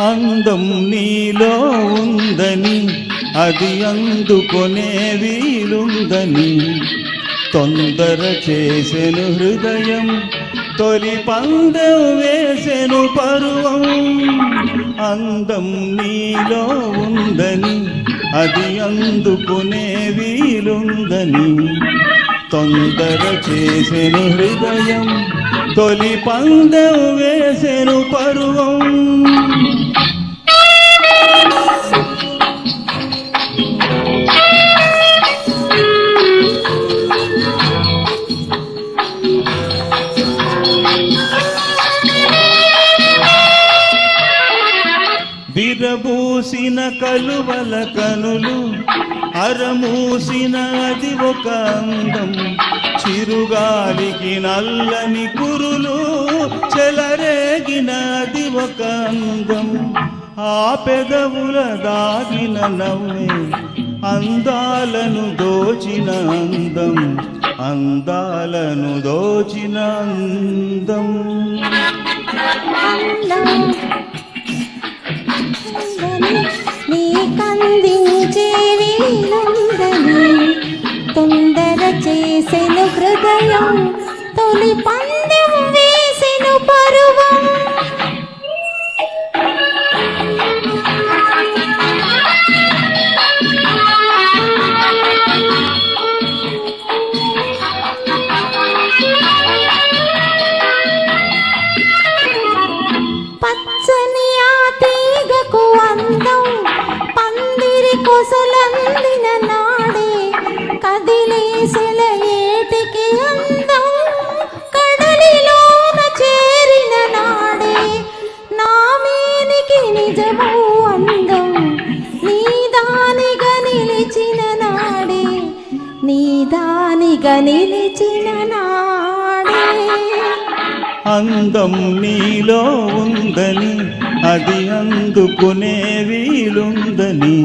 అందం నీలో ఉందని అది అందుకొనే వీలుందని తొందర చేసెను హృదయం, తొలి పందెం వేసెను పరువం. అందం నీలో ఉందని అది అందుకునే వీలుందని తొందర చేసెను హృదయం, తొలి పందెం వేసెను పరువం. విరబూసిన కలువల కనులు, అరమూసిన అది ఒక అందం. చిరుగాలికి నల్లని కురులు, చెలరేగిన అది ఒక అందం. ఆ పెదవుల దాగిన నవ్వే అందాలను దోచిన అందం, అందాలను దోచిన అందం. నీ కందించే వీలుందని తొందర చేసెను హృదయం, తొలి పందెం వేసెను పరువం. పచ్చని ఆ తీగకు అందం, పందిరి కొసలందిన నాడే కదిలేసెల ఏటికి అందం. కడలిలోన చేరిన నాడే నామేనికి నిజమో అందం. నీదానిగా నిలిచిన నాడే, నీదానిగా నిలిచిన నాడే. అందం నీలో ఉందని అది అందుకునే వీలుందని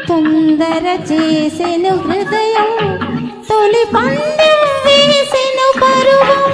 తొందర చేసెను హృదయం, తొలి పందెం వేసెను పరువం.